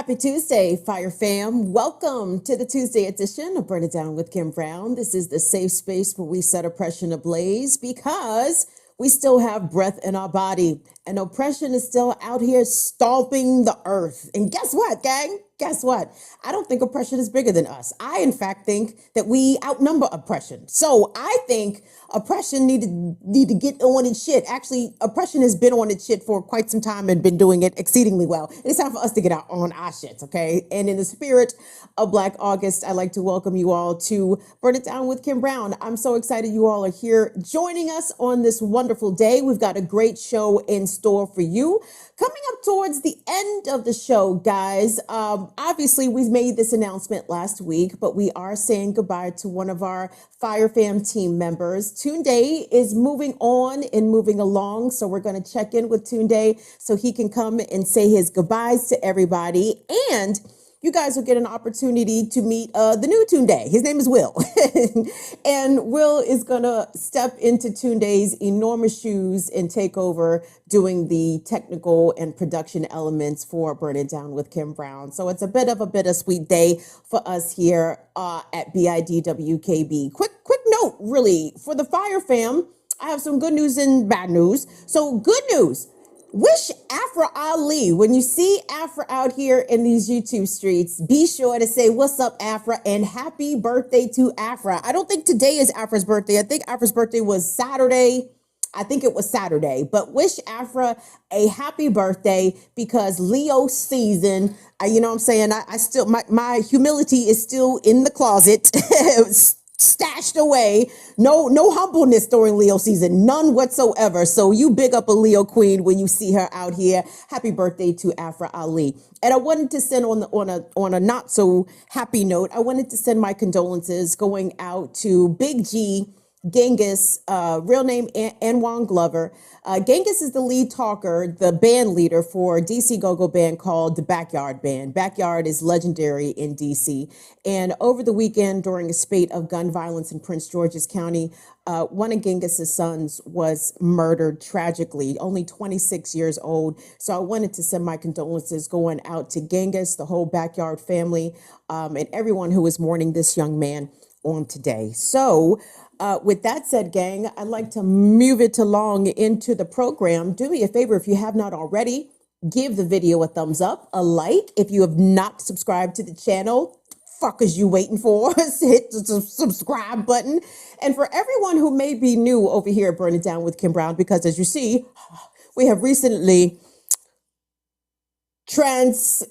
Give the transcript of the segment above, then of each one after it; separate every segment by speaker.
Speaker 1: Happy Tuesday, Fire Fam. Welcome to the Tuesday edition of Burn It Down with Kim Brown. This is the safe space where we set oppression ablaze because we still have breath in our body and oppression is still out here stomping the earth. And guess what, gang? Guess what? I don't think oppression is bigger than us. I, in fact, think that we outnumber oppression. So I think oppression need to get on its shit. Actually, oppression has been on its shit for quite some time and been doing it exceedingly well. It's time for us to get out on our shits, okay? And in the spirit of Black August, I'd like to welcome you all to Burn It Down with Kim Brown. I'm so excited you all are here joining us on this wonderful day. We've got a great show in store for you. Coming up towards the end of the show, guys, obviously we've made this announcement last week, but we are saying goodbye to one of our Fire Fam team members. Tunde is moving on and moving along, so we're going to check in with Tunde so he can come and say his goodbyes to everybody. And you guys will get an opportunity to meet the new Tunde. His name is Will. And Will is going to step into Tunde's enormous shoes and take over doing the technical and production elements for Burn It Down with Kim Brown. So it's a bit of a bittersweet day for us here at BIDWKB. Quick note, really, for the Fire Fam, I have some good news and bad news. So good news. Wish Afra Ali, when you see Afra out here in these YouTube streets, be sure to say, what's up, Afra, and happy birthday to Afra. I don't think today is Afra's birthday. I think Afra's birthday was Saturday. I think it was Saturday, but wish Afra a happy birthday because Leo season, you know what I'm saying? I still, my humility is still in the closet. Stashed away. No humbleness during Leo season, none whatsoever. So you big up a Leo queen when you see her out here. Happy birthday to Afra Ali. And I wanted to send on a not so happy note, I wanted to send my condolences going out to Big G Genghis, real name Anwan Glover. Genghis is the lead talker, the band leader for a DC go-go band called the Backyard Band. Backyard is legendary in DC. And over the weekend, during a spate of gun violence in Prince George's County, one of Genghis's sons was murdered tragically, only 26 years old. So I wanted to send my condolences going out to Genghis, the whole Backyard family, and everyone who is mourning this young man on today. So with that said, gang, I'd like to move it along into the program. Do me a favor, if you have not already, give the video a thumbs up, a like. If you have not subscribed to the channel, fuck is you waiting for? Hit the subscribe button. And for everyone who may be new over here at Burn It Down with Kim Brown, because as you see, we have recently transpired.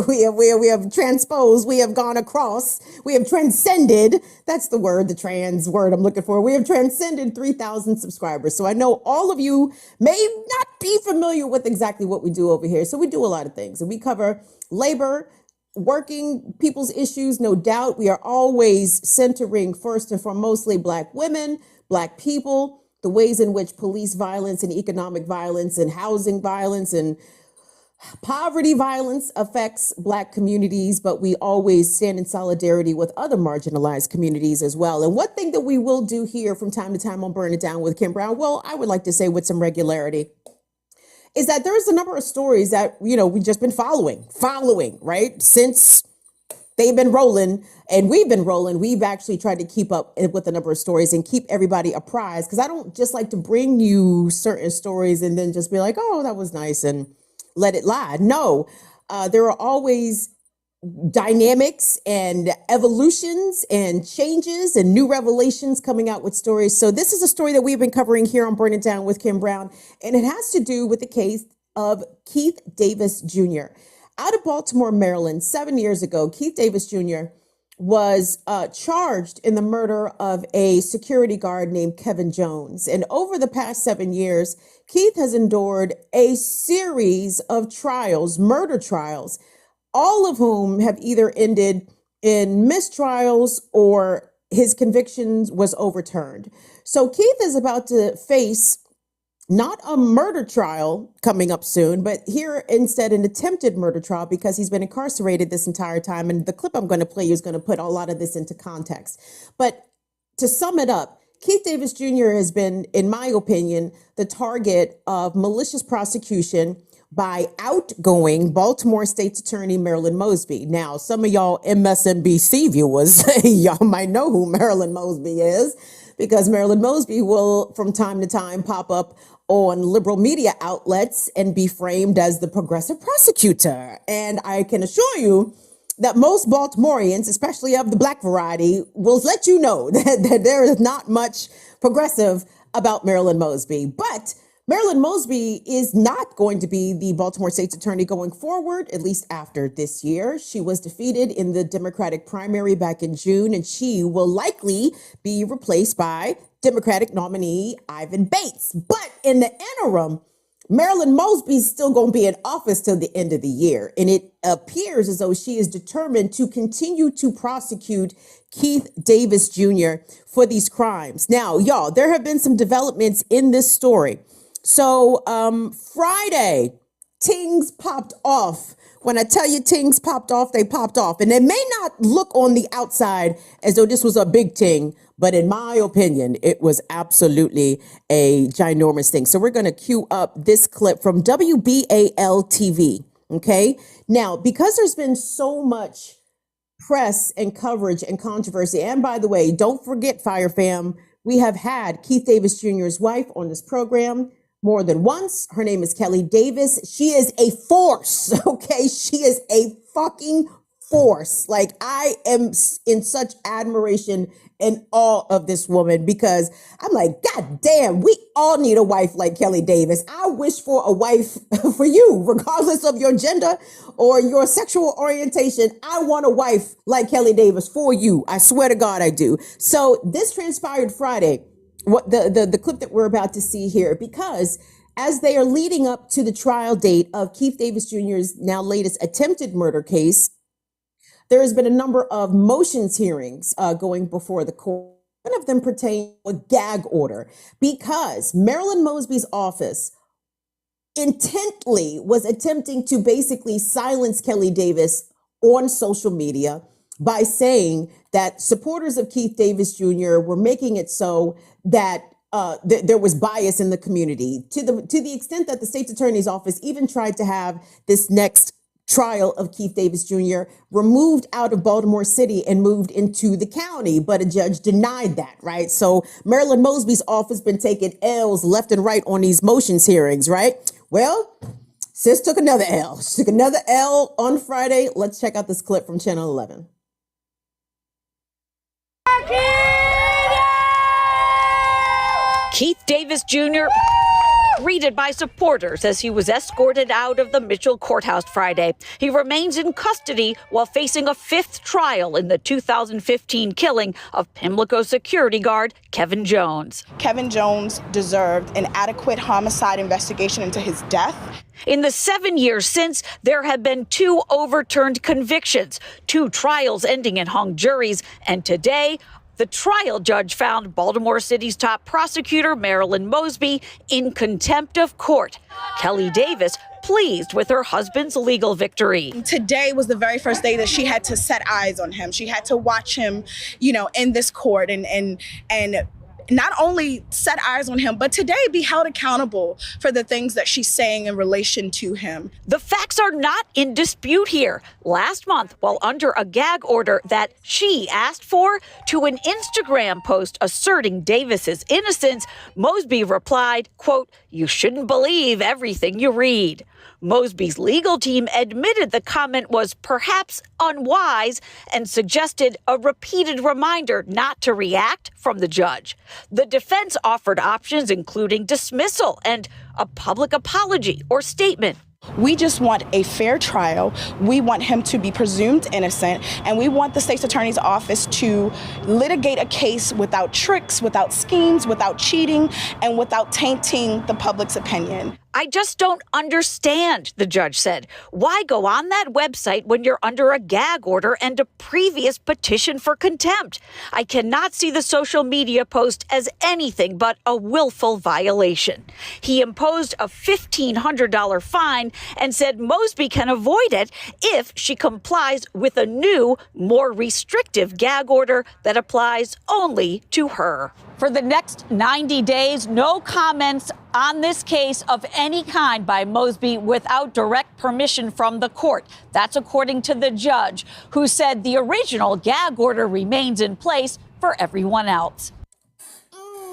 Speaker 1: we have transposed, we have gone across, we have transcended. That's the word, the trans word I'm looking for. We have transcended 3,000 subscribers. So I know all of you may not be familiar with exactly what we do over here. So we do a lot of things and we cover labor, working people's issues. No doubt we are always centering first and foremostly Black women, Black people, the ways in which police violence and economic violence and housing violence and poverty violence affects Black communities, but we always stand in solidarity with other marginalized communities as well. And one thing that we will do here from time to time on Burn It Down with Kim Brown, well, I would like to say with some regularity, is that there's a number of stories that, you know, we've just been following, right? Since they've been rolling and we've been rolling, we've actually tried to keep up with a number of stories and keep everybody apprised, because I don't just like to bring you certain stories and then just be like, oh, that was nice and let it lie. No, there are always dynamics and evolutions and changes and new revelations coming out with stories. So this is a story that we've been covering here on Burn It Down with Kim Brown, and it has to do with the case of Keith Davis Jr. Out of Baltimore, Maryland, 7 years ago, Keith Davis Jr. was charged in the murder of a security guard named Kevin Jones. And over the past 7 years, Keith has endured a series of trials, murder trials, all of whom have either ended in mistrials or his convictions was overturned. So Keith is about to face not a murder trial coming up soon, but here instead an attempted murder trial because he's been incarcerated this entire time. And the clip I'm going to play you is going to put a lot of this into context. But to sum it up, Keith Davis Jr. has been, in my opinion, the target of malicious prosecution, by outgoing Baltimore State's Attorney Marilyn Mosby. Now, some of y'all MSNBC viewers, y'all might know who Marilyn Mosby is, because Marilyn Mosby will from time to time pop up on liberal media outlets and be framed as the progressive prosecutor. And I can assure you that most Baltimoreans, especially of the black variety, will let you know that there is not much progressive about Marilyn Mosby. But Marilyn Mosby is not going to be the Baltimore State's attorney going forward, at least after this year. She was defeated in the Democratic primary back in June, and she will likely be replaced by Democratic nominee Ivan Bates. But in the interim, Marilyn Mosby is still going to be in office till the end of the year. And it appears as though she is determined to continue to prosecute Keith Davis Jr. for these crimes. Now, y'all, there have been some developments in this story. So Friday, tings popped off. When I tell you tings popped off, they popped off. And it may not look on the outside as though this was a big ting, but in my opinion, it was absolutely a ginormous thing. So we're going to cue up this clip from WBAL TV. Okay. Now, because there's been so much press and coverage and controversy, and by the way, don't forget, Fire Fam, we have had Keith Davis Jr.'s wife on this program more than once. Her name is Kelly Davis. She is a force, okay? She is a fucking force. Like, I am in such admiration and awe of this woman, because I'm like, God damn, we all need a wife like Kelly Davis. I wish for a wife for you, regardless of your gender or your sexual orientation. I want a wife like Kelly Davis for you. I swear to God I do. So this transpired Friday. What the clip that we're about to see here, because as they are leading up to the trial date of Keith Davis Jr.'s now latest attempted murder case, there has been a number of motions hearings going before the court. One of them pertains to a gag order, because Marilyn Mosby's office intently was attempting to basically silence Kelly Davis on social media by saying that supporters of Keith Davis Jr. were making it so that there was bias in the community, to the extent that the state's attorney's office even tried to have this next trial of Keith Davis Jr. removed out of Baltimore City and moved into the county, but a judge denied that, right? So Marilyn Mosby's office been taking L's left and right on these motions hearings, right? Well, sis took another L. She took another L on Friday. Let's check out this clip from Channel 11.
Speaker 2: Keith Davis Jr. greeted by supporters as he was escorted out of the Mitchell courthouse Friday. He remains in custody while facing a fifth trial in the 2015 killing of Pimlico security guard Kevin Jones.
Speaker 3: Kevin Jones deserved an adequate homicide investigation into his death.
Speaker 2: In the 7 years since, there have been 2 overturned convictions, 2 trials ending in hung juries, and today, the trial judge found Baltimore City's top prosecutor, Marilyn Mosby, in contempt of court. Kelly Davis pleased with her husband's legal victory.
Speaker 3: Today was the very first day that she had to set eyes on him. She had to watch him, in this court and not only set eyes on him, but today be held accountable for the things that she's saying in relation to him.
Speaker 2: The facts are not in dispute here. Last month, while under a gag order that she asked for to an Instagram post asserting Davis's innocence, Mosby replied, quote, "You shouldn't believe everything you read." Mosby's legal team admitted the comment was perhaps unwise and suggested a repeated reminder not to react from the judge. The defense offered options including dismissal and a public apology or statement.
Speaker 3: We just want a fair trial. We want him to be presumed innocent, and we want the state's attorney's office to litigate a case without tricks, without schemes, without cheating, and without tainting the public's opinion.
Speaker 2: I just don't understand, the judge said. Why go on that website when you're under a gag order and a previous petition for contempt? I cannot see the social media post as anything but a willful violation. He imposed a $1,500 fine and said Mosby can avoid it if she complies with a new, more restrictive gag order that applies only to her. For the next 90 days, no comments on this case of any kind by Mosby without direct permission from the court. That's according to the judge, who said the original gag order remains in place for everyone else.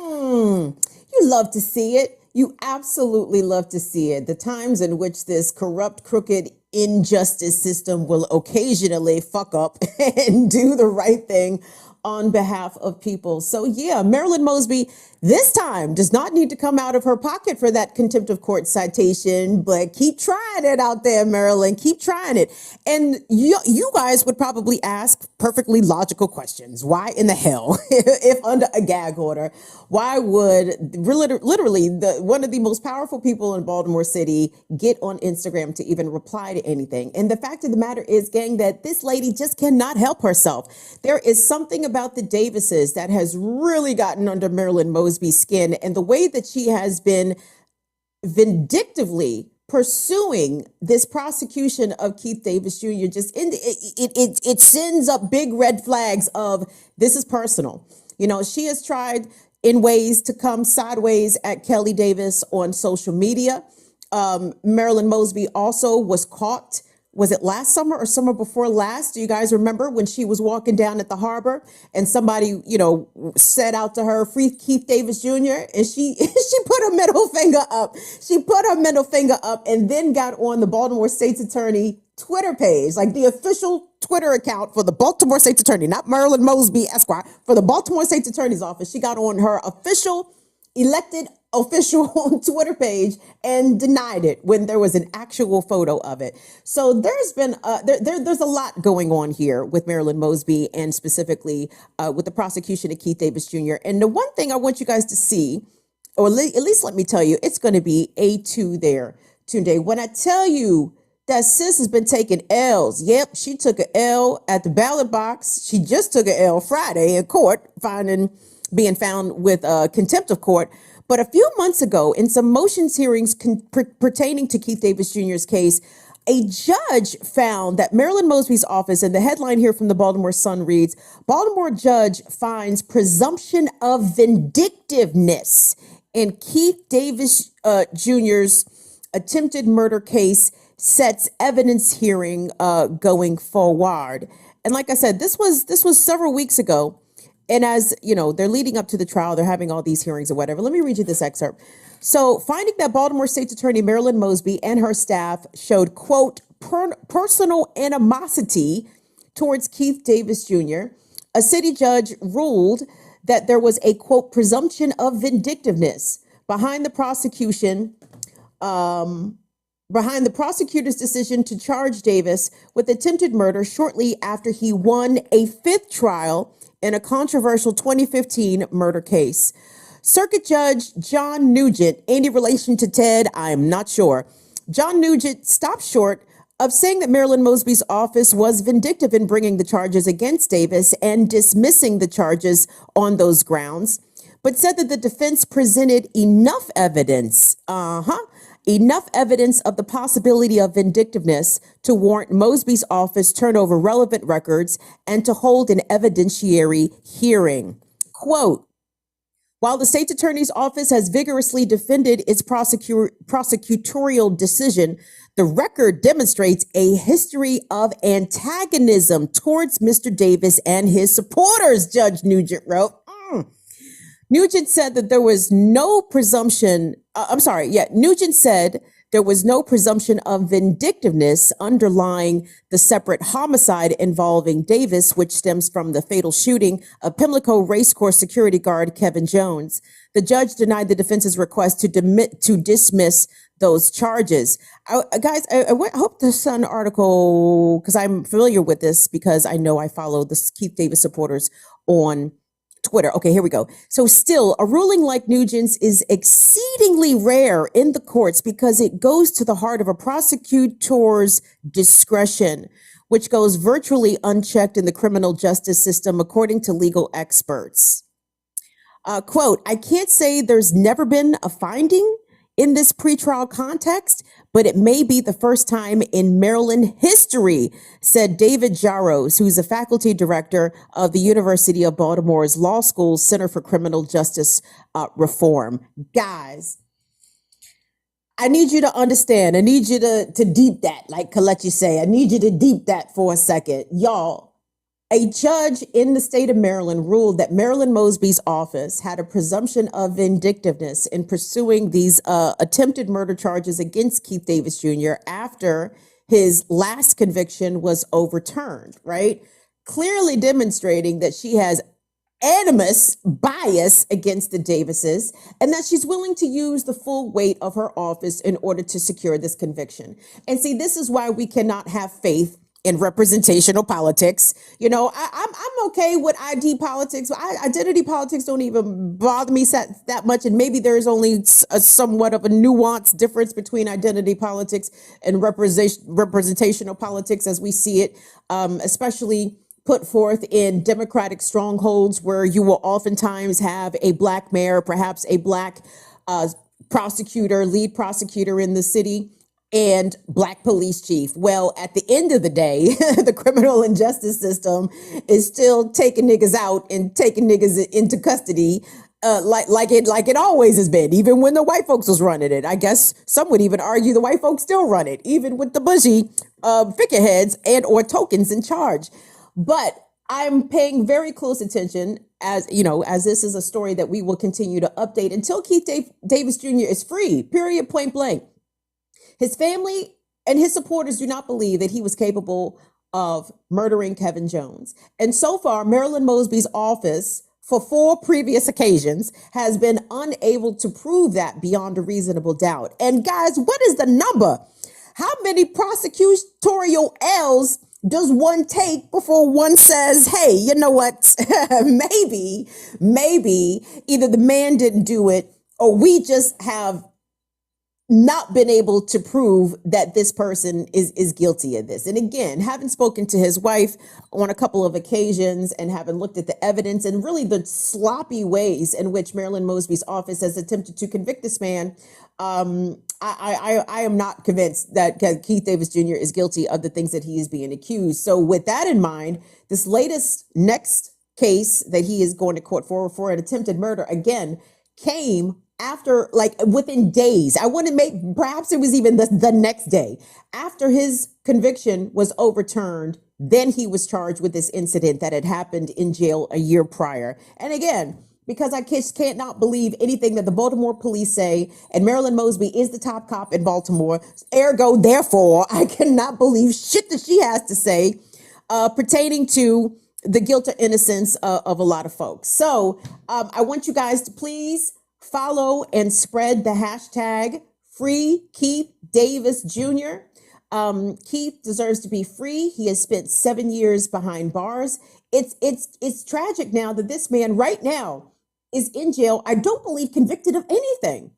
Speaker 1: You love to see it. You absolutely love to see it. The times in which this corrupt, crooked, injustice system will occasionally fuck up and do the right thing on behalf of people. So yeah, Marilyn Mosby this time does not need to come out of her pocket for that contempt of court citation, but keep trying it out there, Marilyn. Keep trying it. And you guys would probably ask perfectly logical questions. Why in the hell, if under a gag order, why would literally one of the most powerful people in Baltimore City get on Instagram to even reply to anything? And the fact of the matter is, gang, that this lady just cannot help herself. There is something about the Davises that has really gotten under Marilyn Mosby's skin, and the way that she has been vindictively pursuing this prosecution of Keith Davis Jr. just it sends up big red flags of this is personal. You know, she has tried in ways to come sideways at Kelly Davis on social media. Marilyn Mosby also was caught. Was it last summer or summer before last? Do you guys remember when she was walking down at the harbor and somebody, said out to her, "Free Keith Davis Jr." And she put her middle finger up. She put her middle finger up and then got on the Baltimore State's Attorney Twitter page, like the official Twitter account for the Baltimore State's Attorney, not Marilyn Mosby Esquire, for the Baltimore State's Attorney's office. She got on her official elected official Twitter page and denied it when there was an actual photo of it. So there's been there's a lot going on here with Marilyn Mosby, and specifically with the prosecution of Keith Davis Jr. And the one thing I want you guys to see, or at least let me tell you, it's going to be A2 there, Tunde. When I tell you that sis has been taking L's, yep, she took an L at the ballot box. She just took an L Friday in court, being found with contempt of court. But a few months ago, in some motions hearings pertaining to Keith Davis Jr.'s case, a judge found that Marilyn Mosby's office, and the headline here from the Baltimore Sun reads, "Baltimore judge finds presumption of vindictiveness in Keith Davis Jr.'s attempted murder case sets evidence hearing going forward." And like I said, this was several weeks ago. And as you know, they're leading up to the trial, they're having all these hearings or whatever. Let me read you this excerpt. So, finding that Baltimore State's Attorney Marilyn Mosby and her staff showed, quote, personal animosity towards Keith Davis Jr., a city judge ruled that there was a, quote, presumption of vindictiveness behind the prosecutor's decision to charge Davis with attempted murder shortly after he won a fifth trial in a controversial 2015 murder case. Circuit Judge John Nugent, any relation to Ted, I'm not sure. John Nugent stopped short of saying that Marilyn Mosby's office was vindictive in bringing the charges against Davis and dismissing the charges on those grounds, but said that the defense presented enough evidence of the possibility of vindictiveness to warrant Mosby's office turn over relevant records and to hold an evidentiary hearing. Quote, "While the state's attorney's office has vigorously defended its prosecutorial decision, the record demonstrates a history of antagonism towards Mr. Davis and his supporters," Judge Nugent wrote. Nugent said that there was no presumption. Nugent said there was no presumption of vindictiveness underlying the separate homicide involving Davis, which stems from the fatal shooting of Pimlico Racecourse security guard Kevin Jones. The judge denied the defense's request to dismiss those charges. I hope the Sun article, because I'm familiar with this because I know I follow the Keith Davis supporters on Twitter. Okay, here we go. So still, a ruling like Nugent's is exceedingly rare in the courts because it goes to the heart of a prosecutor's discretion, which goes virtually unchecked in the criminal justice system, according to legal experts. Quote, "I can't say there's never been a finding in this pretrial context, but it may be the first time in Maryland history, said David Jaros, who's a faculty director of the University of Baltimore's Law School's Center for Criminal Justice Reform. Guys, I need you to understand. I need you to deep that, like Kalechi say. I need you to deep that for a second. Y'all, a judge in the state of Maryland ruled that Marilyn Mosby's office had a presumption of vindictiveness in pursuing these attempted murder charges against Keith Davis Jr. after his last conviction was overturned, right? Clearly demonstrating that she has animus, bias against the Davises, and that she's willing to use the full weight of her office in order to secure this conviction. And see, this is why we cannot have faith in representational politics. You know, I'm okay with ID politics. Identity politics don't even bother me that much. And maybe there's only a somewhat of a nuanced difference between identity politics and representational politics as we see it, especially put forth in Democratic strongholds where you will oftentimes have a Black mayor, perhaps a Black prosecutor, lead prosecutor in the city, and Black police chief. Well, at the end of the day, the criminal and justice system is still taking niggas out and taking niggas into custody, like it always has been, even when the white folks was running it. I guess some would even argue the white folks still run it, even with the bushy figureheads and or tokens in charge. But I'm paying very close attention, as you know, as this is a story that we will continue to update until Keith Davis Jr. is free, period, point blank. His family and his supporters do not believe that he was capable of murdering Kevin Jones. And so far, Marilyn Mosby's office, for 4 previous occasions, has been unable to prove that beyond a reasonable doubt. And guys, what is the number? How many prosecutorial L's does one take before one says, hey, you know what, maybe either the man didn't do it or we just have not been able to prove that this person is guilty of this. And again, having spoken to his wife on a couple of occasions and having looked at the evidence and really the sloppy ways in which Marilyn Mosby's office has attempted to convict this man, I am not convinced that Keith Davis Jr. is guilty of the things that he is being accused. So with that in mind, this next case that he is going to court for an attempted murder, again, came after, like, within days. I want to make, perhaps it was even the next day after his conviction was overturned. Then he was charged with this incident that had happened in jail a year prior. And again, because I just can't not believe anything that the Baltimore police say, and Marilyn Mosby is the top cop in Baltimore. Ergo, therefore, I cannot believe shit that she has to say pertaining to the guilt or innocence of a lot of folks. So I want you guys to please follow and spread the hashtag Free Keith Davis Jr. Keith deserves to be free. He has spent 7 years behind bars. It's tragic now that this man right now is in jail. I don't believe convicted of anything,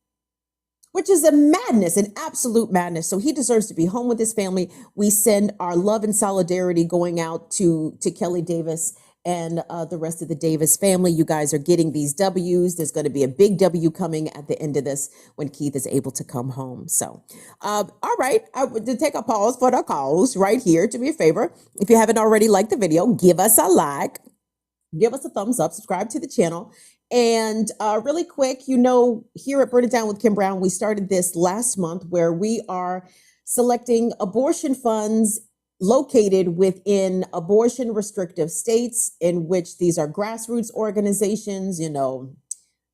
Speaker 1: which is a madness, an absolute madness. So he deserves to be home with his family. We send our love and solidarity going out to Kelly Davis and the rest of the Davis family. You guys are getting these W's. There's going to be a big W coming at the end of this when Keith is able to come home. So, all right, I would take a pause for the calls right here. Do me a favor. If you haven't already liked the video, give us a like, give us a thumbs up, subscribe to the channel. And really quick, you know, here at Burn It Down with Kim Brown, we started this last month where we are selecting abortion funds located within abortion restrictive states, in which these are grassroots organizations, you know,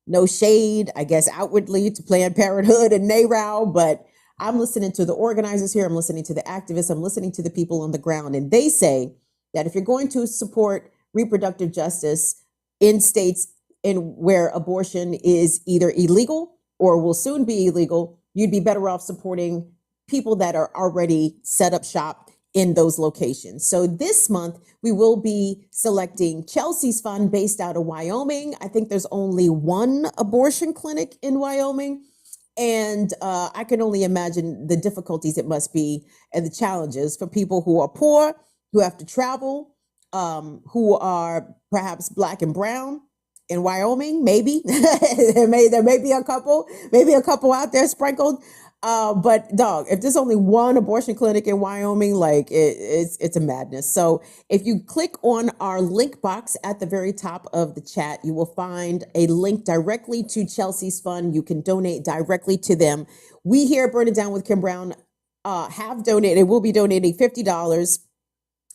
Speaker 1: no shade, I guess, outwardly to Planned Parenthood and NARAL, but I'm listening to the organizers here. I'm listening to the activists. I'm listening to the people on the ground. And they say that if you're going to support reproductive justice in states in where abortion is either illegal or will soon be illegal, you'd be better off supporting people that are already set up shop in those locations. So this month, we will be selecting Chelsea's Fund based out of Wyoming. I think there's only one abortion clinic in Wyoming. And I can only imagine the difficulties it must be and the challenges for people who are poor, who have to travel, who are perhaps Black and brown, in Wyoming, maybe. there may be a couple out there sprinkled. But dog, if there's only one abortion clinic in Wyoming, like it's a madness. So if you click on our link box at the very top of the chat, you will find a link directly to Chelsea's fund. You can donate directly to them. We here at Burn It Down with Kim Brown have donated, will be donating $50.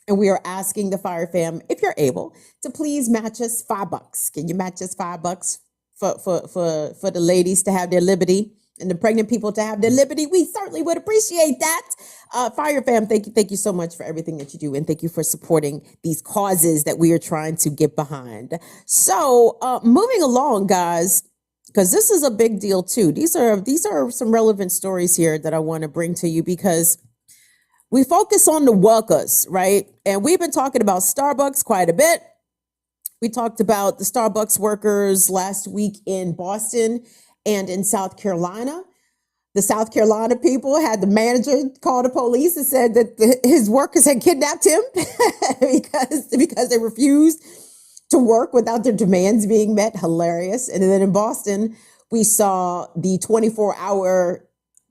Speaker 1: And we are asking the Fire Fam, if you're able, to please match us $5. Can you match us $5 for the ladies to have their liberty and the pregnant people to have their liberty? We certainly would appreciate that. Fire Fam, thank you so much for everything that you do, and thank you for supporting these causes that we are trying to get behind. So moving along, guys, because this is a big deal too. These are some relevant stories here that I want to bring to you, because we focus on the workers, right? And we've been talking about Starbucks quite a bit. We talked about the Starbucks workers last week in Boston and in South Carolina. The South Carolina people had the manager call the police and said that his workers had kidnapped him because they refused to work without their demands being met. Hilarious. And then in Boston, we saw the 24-hour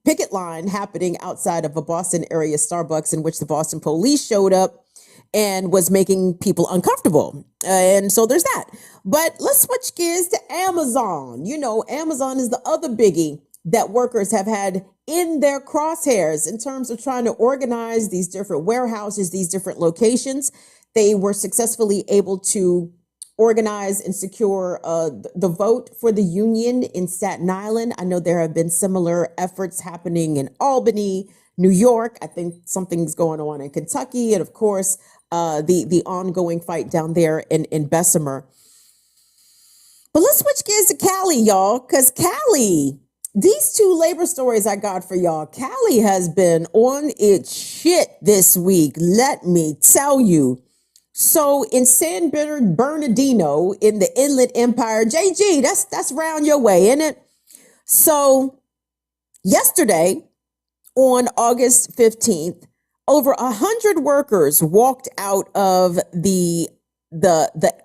Speaker 1: picket line happening outside of a Boston area Starbucks, in which the Boston police showed up and was making people uncomfortable. And so there's that. But let's switch gears to Amazon. You know, Amazon is the other biggie that workers have had in their crosshairs in terms of trying to organize these different warehouses, these different locations. They were successfully able to organize and secure the vote for the union in Staten Island. I know there have been similar efforts happening in Albany, New York. I think something's going on in Kentucky, and of course, the ongoing fight down there in Bessemer. But let's switch gears to Cali, y'all, because Cali, these two labor stories I got for y'all. Cali has been on its shit this week, let me tell you. So in San Bernardino in the Inland Empire, JG, that's round your way, isn't it? So yesterday, on August 15th, over 100 workers walked out of the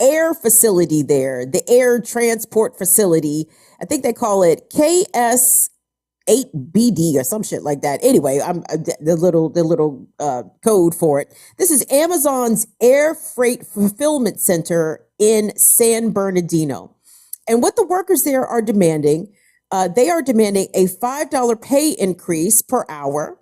Speaker 1: air facility there, the air transport facility. I think they call it KS8BD or some shit like that. Anyway, I'm the little code for it. This is Amazon's Air Freight Fulfillment Center in San Bernardino. And what the workers there are demanding, they are demanding a $5 pay increase per hour.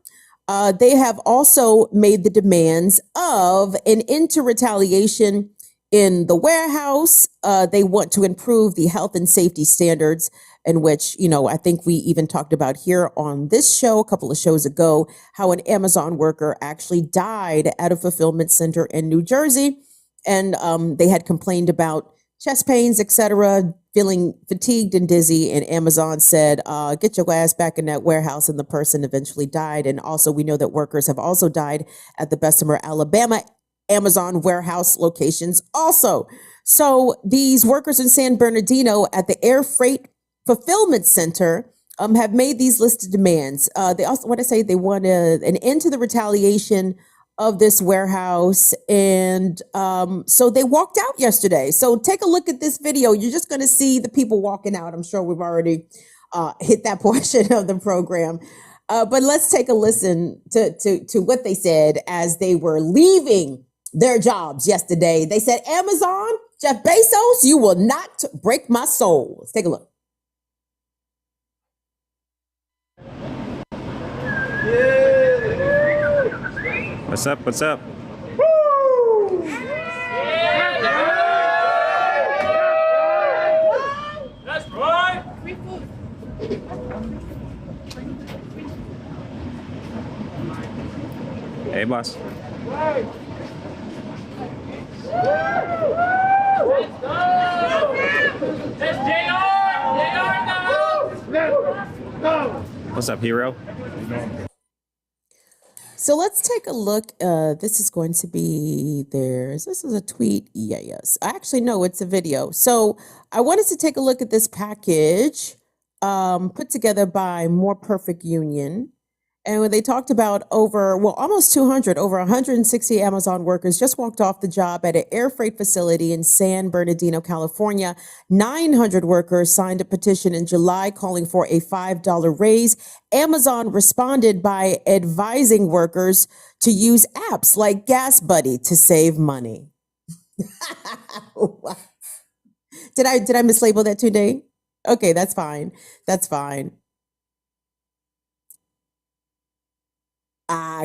Speaker 1: They have also made the demands of an end to retaliation in the warehouse. They want to improve the health and safety standards, in which, you know, I think we even talked about here on this show a couple of shows ago, how an Amazon worker actually died at a fulfillment center in New Jersey. And they had complained about chest pains, etc., feeling fatigued and dizzy. And Amazon said, get your ass back in that warehouse. And the person eventually died. And also, we know that workers have also died at the Bessemer, Alabama Amazon warehouse locations also. So these workers in San Bernardino at the Air Freight Fulfillment Center have made these listed demands. They also want to say they want an end to the retaliation of this warehouse. And so they walked out yesterday. So take a look at this video. You're just going to see the people walking out. I'm sure we've already hit that portion of the program. But let's take a listen to what they said as they were leaving their jobs yesterday. They said, Amazon, Jeff Bezos, you will not break my soul. Let's take a look.
Speaker 4: What's up? What's up?
Speaker 5: Woo! That's right.
Speaker 4: Hey, boss.
Speaker 5: Let's go! That's JR! JR in the house! Let's go!
Speaker 4: What's up, hero?
Speaker 1: So let's take a look. This is going to be theirs. This is a tweet. Yeah, yes. Actually, no, it's a video. So I wanted to take a look at this package put together by More Perfect Union. And when they talked about almost 200, over 160 Amazon workers just walked off the job at an air freight facility in San Bernardino, California. 900 workers signed a petition in July calling for a $5 raise. Amazon responded by advising workers to use apps like Gas Buddy to save money. Did I mislabel that today? Okay, that's fine. That's fine.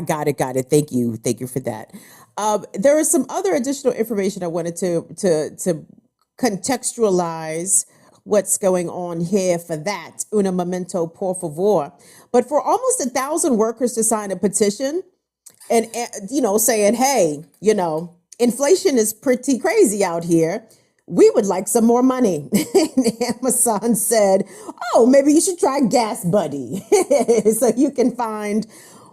Speaker 1: Got it. Thank you for that. There is some other additional information I wanted to contextualize what's going on here for that. Una momento, por favor. But for almost 1,000 workers to sign a petition and, saying, hey, inflation is pretty crazy out here. We would like some more money. And Amazon said, oh, maybe you should try Gas Buddy so you can find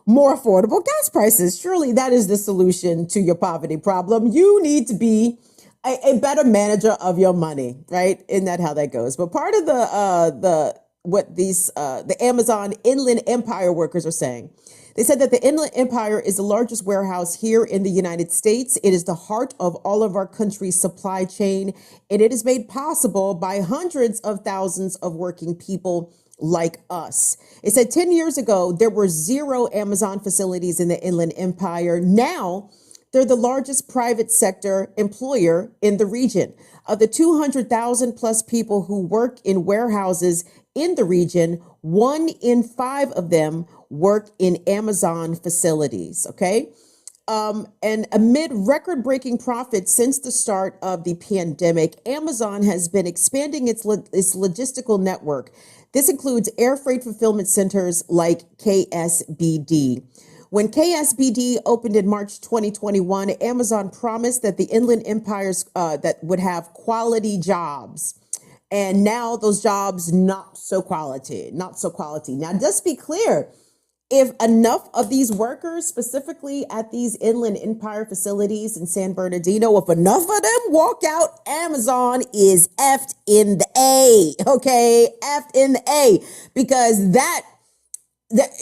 Speaker 1: more affordable gas prices. Surely that is the solution to your poverty problem. You need to be a better manager of your money, right? Isn't that how that goes? But part of the Amazon Inland Empire workers are saying, they said that the Inland Empire is the largest warehouse here in the United States. It is the heart of all of our country's supply chain, and it is made possible by hundreds of thousands of working people like us. It said 10 years ago, there were 0 Amazon facilities in the Inland Empire. Now, they're the largest private sector employer in the region. Of the 200,000 plus people who work in warehouses in the region, 1 in 5 of them work in Amazon facilities, okay? And amid record-breaking profits since the start of the pandemic, Amazon has been expanding its logistical network. This includes air freight fulfillment centers like KSBD. When KSBD opened in March 2021, Amazon promised that the Inland Empires that would have quality jobs. And now those jobs, not so quality. Now, just be clear, if enough of these workers, specifically at these Inland Empire facilities in San Bernardino, if enough of them walk out, Amazon is effed in the A, okay? Effed in the A, because that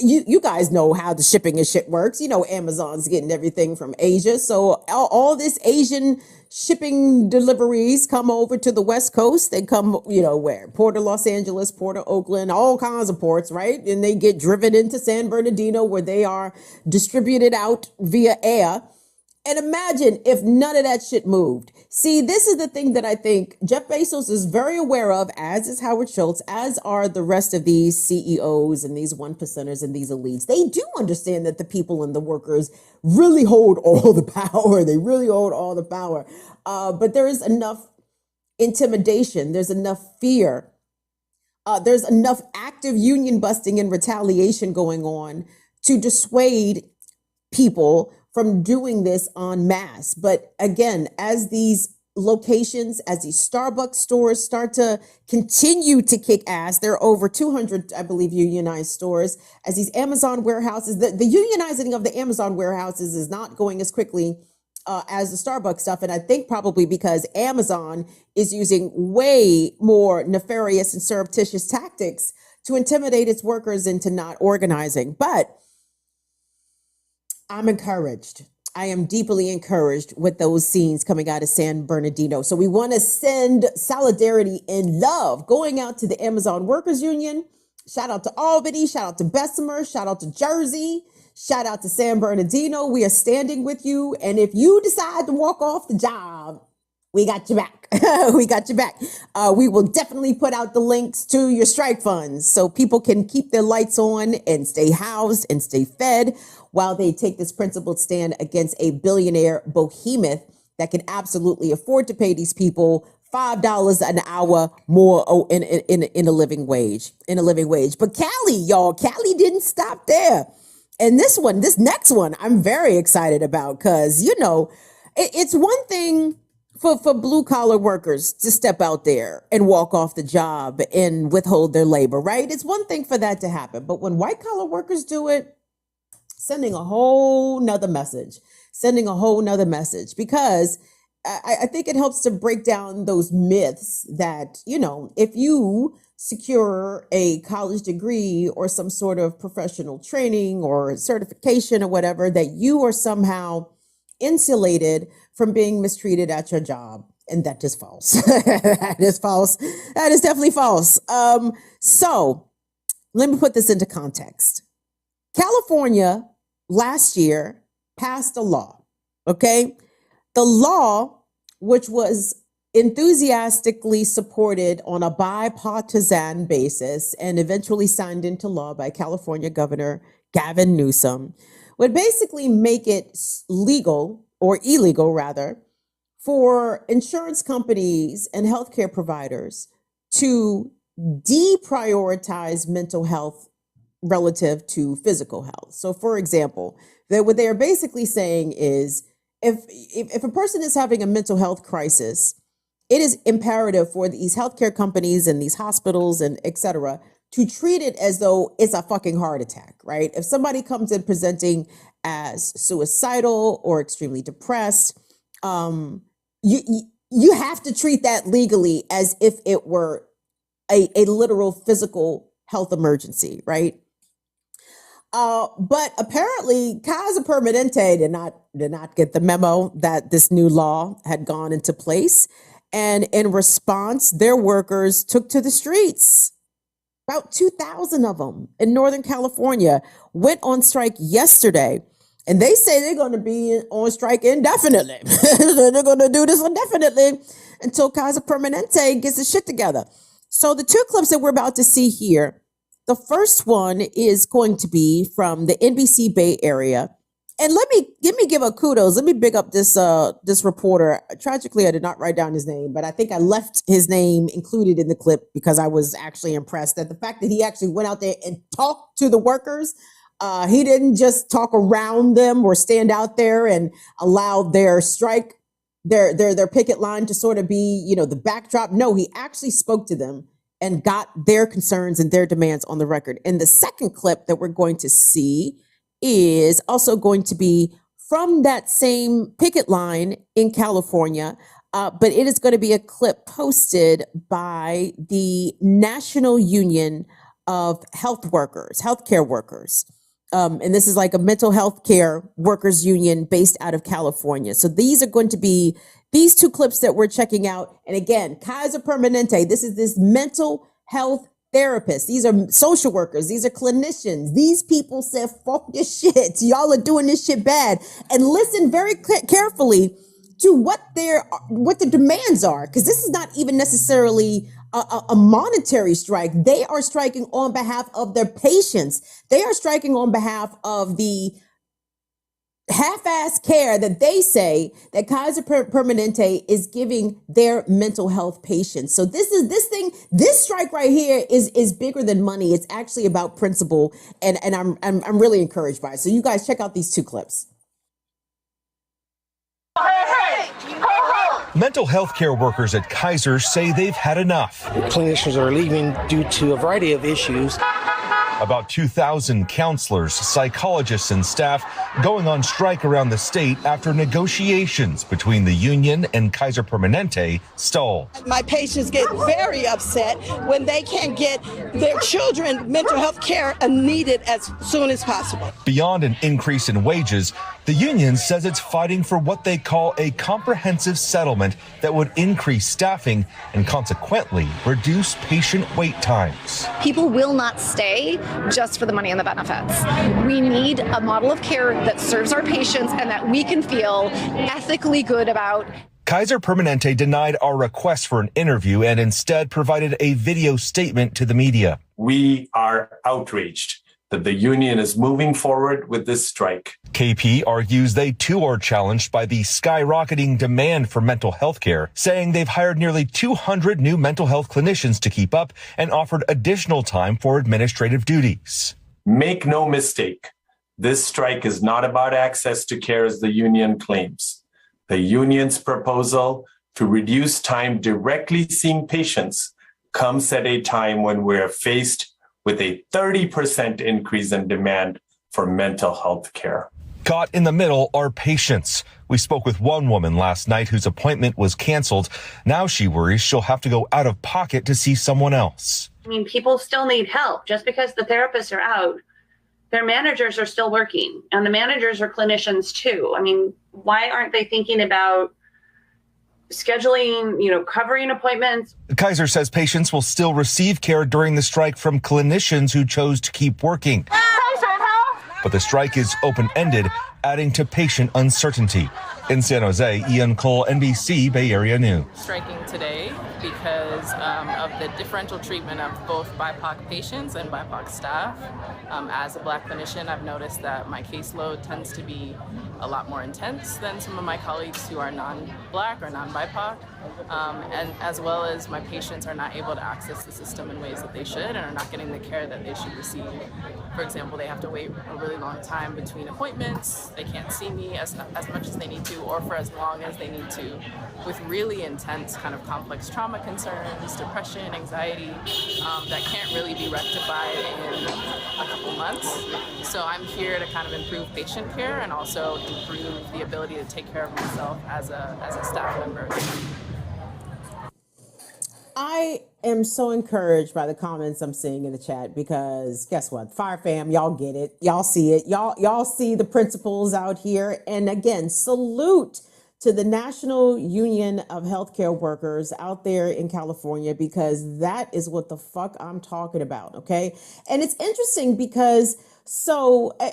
Speaker 1: you guys know how the shipping and shit works. Amazon's getting everything from Asia. So all this Asian shipping deliveries come over to the West Coast. They come, where? Port of Los Angeles, Port of Oakland, all kinds of ports, right? And they get driven into San Bernardino where they are distributed out via air. And imagine if none of that shit moved. See, this is the thing that I think Jeff Bezos is very aware of, as is Howard Schultz, as are the rest of these CEOs and these 1%ers and these elites. They do understand that the people and the workers really hold all the power. They really hold all the power. But there is enough intimidation. There's enough fear. There's enough active union busting and retaliation going on to dissuade people from doing this en masse. But again, as these locations, as these Starbucks stores start to continue to kick ass, there are over 200, I believe, unionized stores. As these Amazon warehouses, the unionizing of the Amazon warehouses is not going as quickly as the Starbucks stuff. And I think probably because Amazon is using way more nefarious and surreptitious tactics to intimidate its workers into not organizing. But I'm encouraged. I am deeply encouraged with those scenes coming out of San Bernardino. So we want to send solidarity and love going out to the Amazon Workers Union. Shout out to Albany. Shout out to Bessemer. Shout out to Jersey. Shout out to San Bernardino. We are standing with you. And if you decide to walk off the job, we got your back. We got your back. We will definitely put out the links to your strike funds so people can keep their lights on and stay housed and stay fed while they take this principled stand against a billionaire behemoth that can absolutely afford to pay these people $5 an hour more in a living wage. But Cali didn't stop there. And this next one, I'm very excited about because, it's one thing for blue collar workers to step out there and walk off the job and withhold their labor, right? It's one thing for that to happen. But when white collar workers do it, sending a whole nother message because I think it helps to break down those myths that, you know, if you secure a college degree or some sort of professional training or certification or whatever, that you are somehow insulated from being mistreated at your job. And that is false. That is false. That is definitely false. So let me put this into context. California last year passed a law, okay? The law, which was enthusiastically supported on a bipartisan basis and eventually signed into law by California Governor Gavin Newsom, would basically make it legal, or illegal rather, for insurance companies and healthcare providers to deprioritize mental health relative to physical health. So for example, what they are basically saying is if a person is having a mental health crisis, it is imperative for these healthcare companies and these hospitals and et cetera to treat it as though it's a fucking heart attack, right? If somebody comes in presenting as suicidal or extremely depressed, you have to treat that legally as if it were a literal physical health emergency, right? But apparently Kaiser Permanente did not get the memo that this new law had gone into place. And in response, their workers took to the streets. About 2,000 of them in Northern California went on strike yesterday. And they say they're going to be on strike indefinitely. They're going to do this indefinitely until Kaiser Permanente gets his shit together. So the two clips that we're about to see here, the first one is going to be from the NBC Bay Area. And let me give a kudos. Let me big up this reporter. Tragically, I did not write down his name, but I think I left his name included in the clip because I was actually impressed at the fact that he actually went out there and talked to the workers. He didn't just talk around them or stand out there and allow their strike, their picket line to sort of be, you know, the backdrop. No, he actually spoke to them and got their concerns and their demands on the record. And the second clip that we're going to see is also going to be from that same picket line in California, but it is going to be a clip posted by the National Union of Healthcare Workers. And this is like a mental health care workers union based out of California. So these are going to be these two clips that we're checking out. And again, Kaiser Permanente, this is this mental health therapists. These are social workers. These are clinicians. These people said, fuck this shit. Y'all are doing this shit bad. And listen very carefully to what the demands are. Because this is not even necessarily a monetary strike. They are striking on behalf of their patients. They are striking on behalf of the half-ass care that they say that Kaiser Permanente is giving their mental health patients. So this strike right here is bigger than money. It's actually about principle, and I'm really encouraged by it. So you guys check out these two clips.
Speaker 6: Mental health care workers at Kaiser say they've had enough.
Speaker 7: Clinicians are leaving due to a variety of issues.
Speaker 6: About 2,000 counselors, psychologists, and staff going on strike around the state after negotiations between the union and Kaiser Permanente stalled.
Speaker 8: My patients get very upset when they can't get their children mental health care needed as soon as possible.
Speaker 6: Beyond an increase in wages, the union says it's fighting for what they call a comprehensive settlement that would increase staffing and consequently reduce patient wait times.
Speaker 9: People will not stay just for the money and the benefits. We need a model of care that serves our patients and that we can feel ethically good about.
Speaker 6: Kaiser Permanente denied our request for an interview and instead provided a video statement to the media.
Speaker 10: We are outraged that the union is moving forward with this strike.
Speaker 6: KP argues they too are challenged by the skyrocketing demand for mental health care, saying they've hired nearly 200 new mental health clinicians to keep up and offered additional time for administrative duties.
Speaker 10: Make no mistake, this strike is not about access to care as the union claims. The union's proposal to reduce time directly seeing patients comes at a time when we're faced with a 30% increase in demand for mental health care.
Speaker 6: Caught in the middle are patients. We spoke with one woman last night whose appointment was canceled. Now she worries she'll have to go out of pocket to see someone else.
Speaker 11: I mean, people still need help. Just because the therapists are out, their managers are still working, and the managers are clinicians too. I mean, why aren't they thinking about scheduling, covering appointments?
Speaker 6: Kaiser says patients will still receive care during the strike from clinicians who chose to keep working. But the strike is open-ended, adding to patient uncertainty. In San Jose, Ian Cole, NBC Bay Area News.
Speaker 12: Striking today because of the differential treatment of both BIPOC patients and BIPOC staff. As a Black clinician, I've noticed that my caseload tends to be a lot more intense than some of my colleagues who are non-Black or non-BIPOC, and as well as my patients are not able to access the system in ways that they should and are not getting the care that they should receive. For example, they have to wait a really long time between appointments, they can't see me as much as they need to or for as long as they need to, with really intense kind of complex trauma concerns, depression, anxiety, that can't really be rectified in a couple months. So I'm here to kind of improve patient care and also improve the ability to take care of myself as a staff member.
Speaker 1: I am so encouraged by the comments I'm seeing in the chat because guess what? Fire fam, y'all get it. Y'all see it. Y'all see the principles out here. And again, salute to the National Union of Healthcare Workers out there in California, because that is what the fuck I'm talking about. Okay. And it's interesting because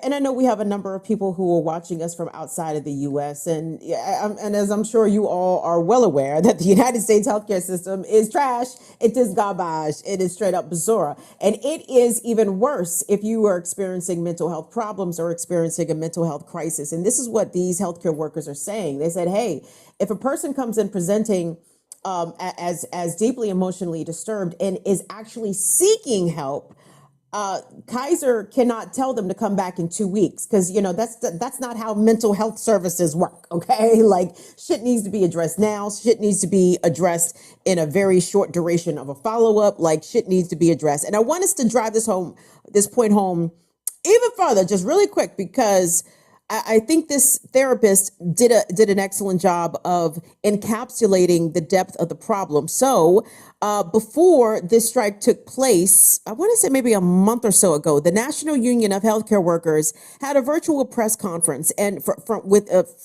Speaker 1: and I know we have a number of people who are watching us from outside of the U.S. And as I'm sure you all are well aware, that the United States healthcare system is trash. It is garbage. It is straight up bizarre. And it is even worse if you are experiencing mental health problems or experiencing a mental health crisis. And this is what these healthcare workers are saying. They said, hey, if a person comes in presenting as deeply emotionally disturbed and is actually seeking help, Kaiser cannot tell them to come back in 2 weeks because, that's not how mental health services work. OK, like shit needs to be addressed now. Shit needs to be addressed in a very short duration of a follow up. Like shit needs to be addressed. And I want us to drive this point home even further, just really quick, because I think this therapist did an excellent job of encapsulating the depth of the problem. So before this strike took place, I want to say maybe a month or so ago, the National Union of Healthcare Workers had a virtual press conference and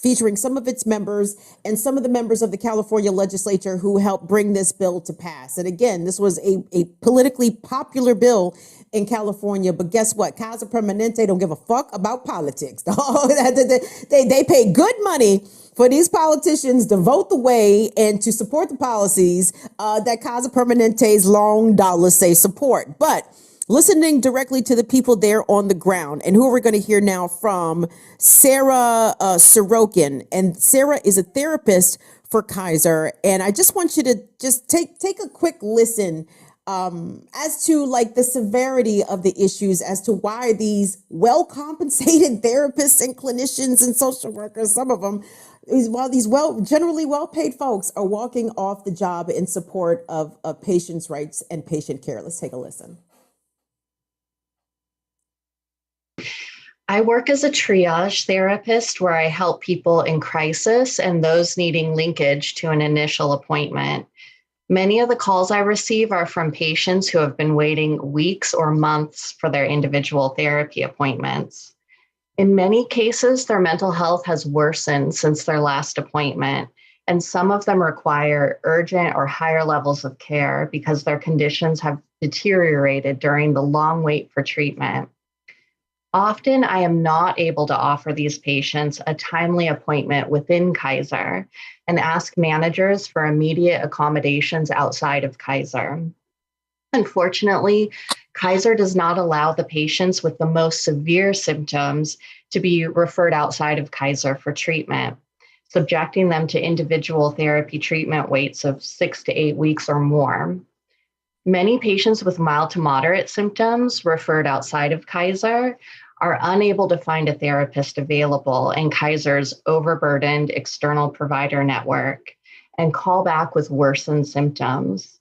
Speaker 1: featuring some of its members and some of the members of the California legislature who helped bring this bill to pass. And again, this was a politically popular bill in California, but guess what? Kaiser Permanente don't give a fuck about politics. They pay good money for these politicians to vote the way and to support the policies that Kaiser Permanente's long dollars say support. But listening directly to the people there on the ground, and who we're going to hear now from, Sarah Sorokin. And Sarah is a therapist for Kaiser. And I just want you to just take a quick listen as to like the severity of the issues, as to why these well-compensated therapists and clinicians and social workers, some of them, these generally well-paid folks are walking off the job in support of patients' rights and patient care. Let's take a listen.
Speaker 13: I work as a triage therapist where I help people in crisis and those needing linkage to an initial appointment. Many of the calls I receive are from patients who have been waiting weeks or months for their individual therapy appointments. In many cases, their mental health has worsened since their last appointment, and some of them require urgent or higher levels of care because their conditions have deteriorated during the long wait for treatment. Often, I am not able to offer these patients a timely appointment within Kaiser and ask managers for immediate accommodations outside of Kaiser. Unfortunately, Kaiser does not allow the patients with the most severe symptoms to be referred outside of Kaiser for treatment, subjecting them to individual therapy treatment waits of 6 to 8 weeks or more. Many patients with mild to moderate symptoms referred outside of Kaiser are unable to find a therapist available in Kaiser's overburdened external provider network and call back with worsened symptoms.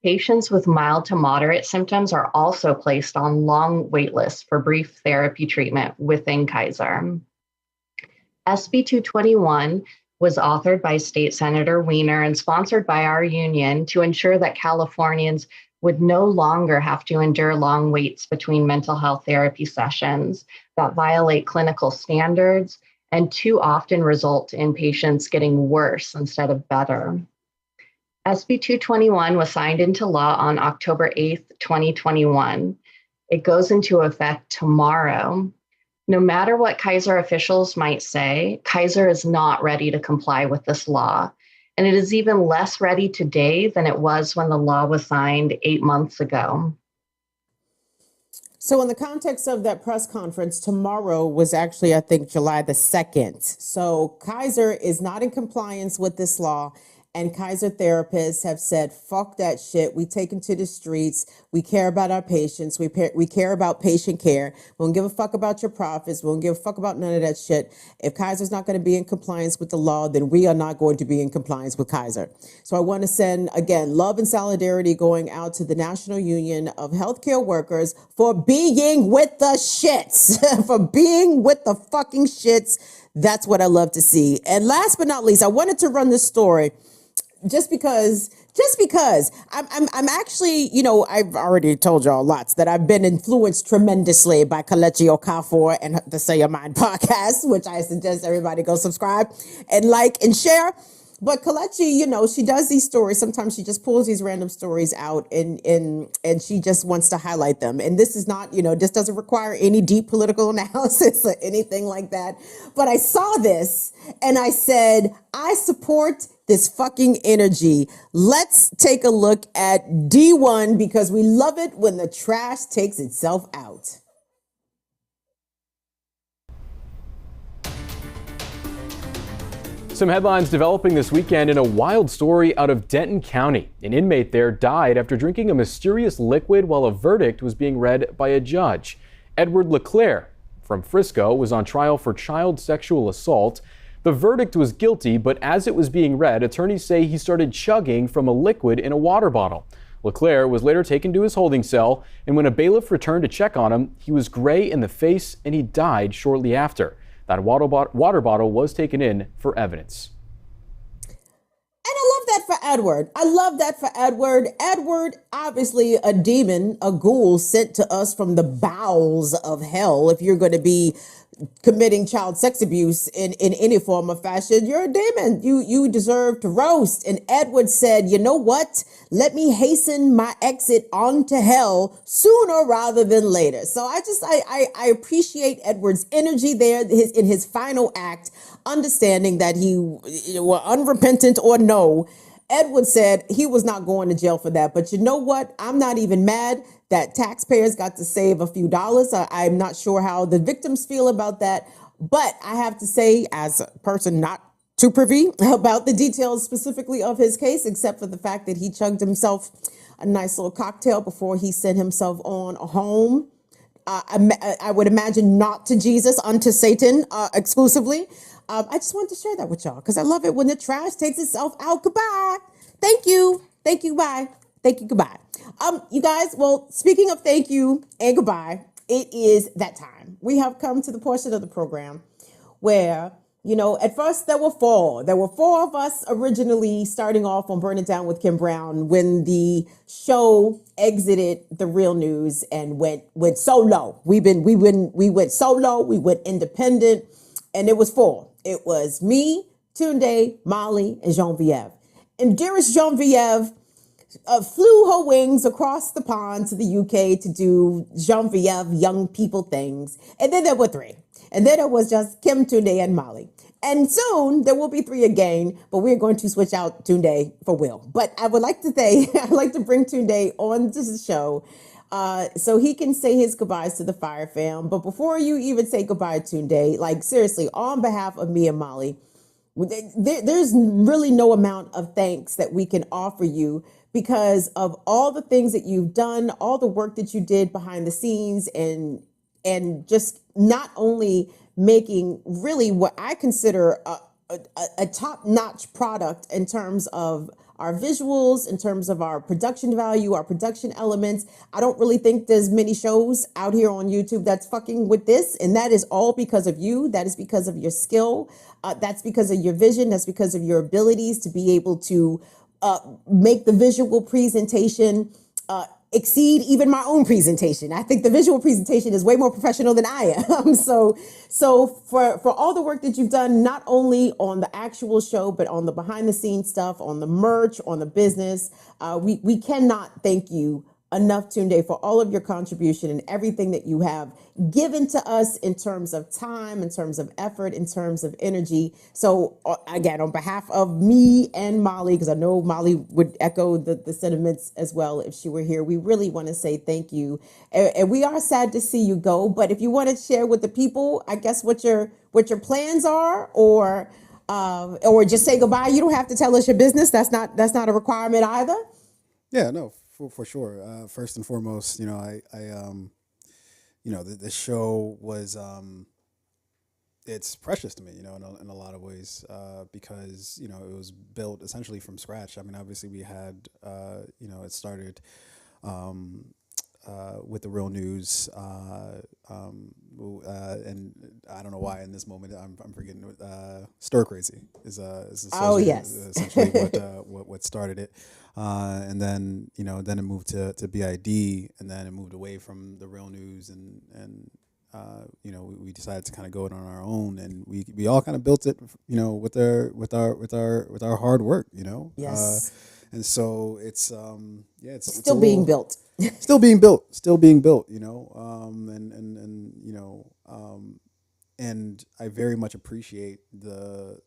Speaker 13: Patients with mild to moderate symptoms are also placed on long wait lists for brief therapy treatment within Kaiser. SB 221 was authored by State Senator Wiener and sponsored by our union to ensure that Californians would no longer have to endure long waits between mental health therapy sessions that violate clinical standards and too often result in patients getting worse instead of better. SB 221 was signed into law on October 8th, 2021. It goes into effect tomorrow. No matter what Kaiser officials might say, Kaiser is not ready to comply with this law. And it is even less ready today than it was when the law was signed 8 months ago.
Speaker 1: So in the context of that press conference, tomorrow was actually, I think, July the 2nd. So Kaiser is not in compliance with this law. And Kaiser therapists have said, fuck that shit. We take them to the streets. We care about our patients. We care about patient care. We don't give a fuck about your profits. We don't give a fuck about none of that shit. If Kaiser's not going to be in compliance with the law, then we are not going to be in compliance with Kaiser. So I want to send, again, love and solidarity going out to the National Union of Healthcare Workers for being with the shits, for being with the fucking shits. That's what I love to see. And last but not least, I wanted to run this story just because I'm actually, I've already told y'all lots that I've been influenced tremendously by Kelechi Okafor and the Say Your Mind podcast, which I suggest everybody go subscribe and like and share. But Kelechi, she does these stories. Sometimes she just pulls these random stories out and she just wants to highlight them. And this is not, this doesn't require any deep political analysis or anything like that. But I saw this and I said, I support this fucking energy. Let's take a look at D1 because we love it when the trash takes itself out.
Speaker 14: Some headlines developing this weekend in a wild story out of Denton County. An inmate there died after drinking a mysterious liquid while a verdict was being read by a judge. Edward LeClaire from Frisco was on trial for child sexual assault. The verdict was guilty, but as it was being read, attorneys say he started chugging from a liquid in a water bottle. LeClaire was later taken to his holding cell, and when a bailiff returned to check on him, he was gray in the face and he died shortly after. That water bottle was taken in for evidence.
Speaker 1: And I love that for Edward. I love that for Edward. Edward, obviously a demon, a ghoul sent to us from the bowels of hell. If you're going to be committing child sex abuse in any form or fashion, you're a demon. You deserve to roast. And Edward said, you know what? Let me hasten my exit onto hell sooner rather than later. So I appreciate Edward's energy there in his final act, understanding that he were unrepentant or no. Edward said he was not going to jail for that. But you know what? I'm not even mad that taxpayers got to save a few dollars. I'm not sure how the victims feel about that. But I have to say, as a person not too privy about the details specifically of his case, except for the fact that he chugged himself a nice little cocktail before he sent himself on home. I would imagine not to Jesus, unto Satan exclusively. I just wanted to share that with y'all because I love it when the trash takes itself out. Goodbye. Thank you. Thank you. Bye. Thank you. Goodbye. You guys, well, speaking of thank you and goodbye, it is that time. We have come to the portion of the program where, at first there were four. There were four of us originally starting off on Burn It Down with Kim Brown when the show exited the Real News and went solo. We went solo. We went independent, and it was four. It was me, Tunde, Molly, and Genevieve. And dearest Genevieve flew her wings across the pond to the UK to do Genevieve young people things. And then there were three. And then it was just Kim, Tunde, and Molly. And soon there will be three again, but we're going to switch out Tunde for Will. But I would like to say, I'd like to bring Tunde on to the show so he can say his goodbyes to the Fire Fam. But before you even say goodbye, Tunde, like seriously, on behalf of me and Molly, there's really no amount of thanks that we can offer you because of all the things that you've done, all the work that you did behind the scenes, and just not only making really what I consider a top-notch product in terms of our visuals, in terms of our production value, our production elements. I don't really think there's many shows out here on YouTube that's fucking with this, and that is all because of you. That is because of your skill. That's because of your vision. That's because of your abilities to be able to make the visual presentation exceed even my own presentation. I think the visual presentation is way more professional than I am. So for all the work that you've done, not only on the actual show, but on the behind the scenes stuff, on the merch, on the business, we cannot thank you enough, Tunde, for all of your contribution and everything that you have given to us in terms of time, in terms of effort, in terms of energy. So again, on behalf of me and Molly, because I know Molly would echo the sentiments as well if she were here, we really want to say thank you. And we are sad to see you go, but if you want to share with the people, I guess what your plans are, or just say goodbye. You don't have to tell us your business. That's not a requirement either.
Speaker 15: Yeah, no, for sure. First and foremost, I the show was, it's precious to me, in a lot of ways, because, it was built essentially from scratch. I mean, obviously we had, it started, with the real news, and I don't know why in this moment I'm forgetting. Stir Crazy is essentially what started it, and then then it moved to BID, and then it moved away from the real news, and we decided to kind of go it on our own, and we all kind of built it, with our hard work,
Speaker 1: Yes.
Speaker 15: And so it's it's
Speaker 1: still being built.
Speaker 15: Still being built, and I very much appreciate the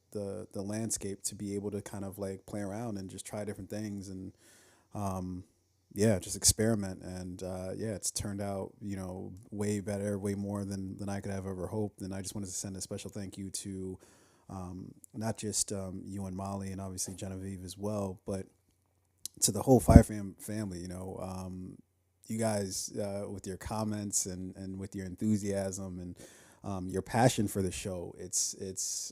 Speaker 15: landscape to be able to kind of like play around and just try different things, and just experiment, and it's turned out way better, way more than I could have ever hoped. And I just wanted to send a special thank you to not just you and Molly, and obviously Genevieve as well, but to the whole Fire family. You guys, with your comments and with your enthusiasm and your passion for the show, it's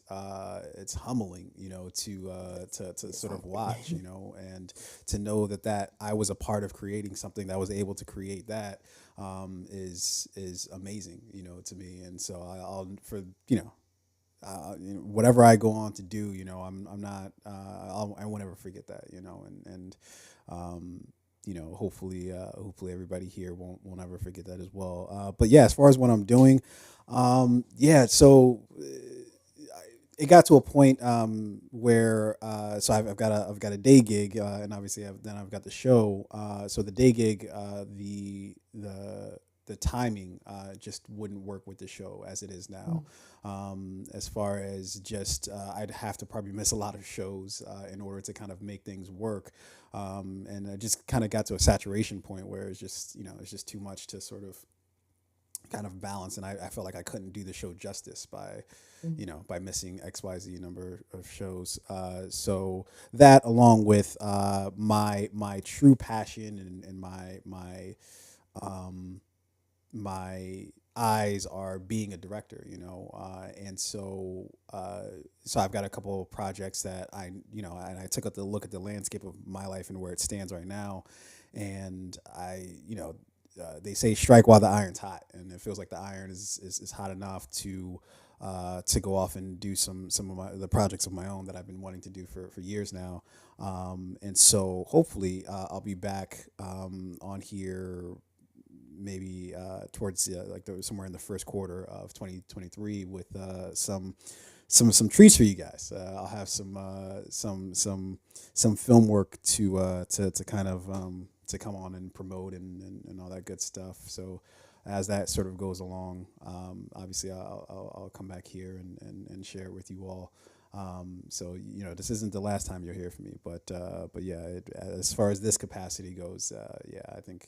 Speaker 15: humbling, to sort of watch, and to know that I was a part of creating something that was able to create that, is amazing, to me. And so whatever I go on to do, I'm not, I won't ever forget that, and hopefully everybody here won't ever forget that as well. But yeah, as far as what I'm doing, so it got to a point where so I've got a day gig, and obviously I've got the show. So the day gig, the timing just wouldn't work with the show as it is now. As far as just I'd have to probably miss a lot of shows in order to kind of make things work, and I just kind of got to a saturation point where it's just it's just too much to sort of kind of balance, and I felt like I couldn't do the show justice by by missing XYZ number of shows. So that, along with my true passion and my eyes are being a director, and so I've got a couple of projects that and I took a look at the landscape of my life and where it stands right now, and they say strike while the iron's hot, and it feels like the iron is hot enough to go off and do some of the projects of my own that I've been wanting to do for years now, and so hopefully I'll be back on here maybe towards somewhere in the first quarter of 2023 with some treats for you guys. I'll have some film work to kind of to come on and promote and all that good stuff. So as that sort of goes along, obviously I'll come back here and share it with you all. So this isn't the last time you'll hear from me, but yeah, as far as this capacity goes, I think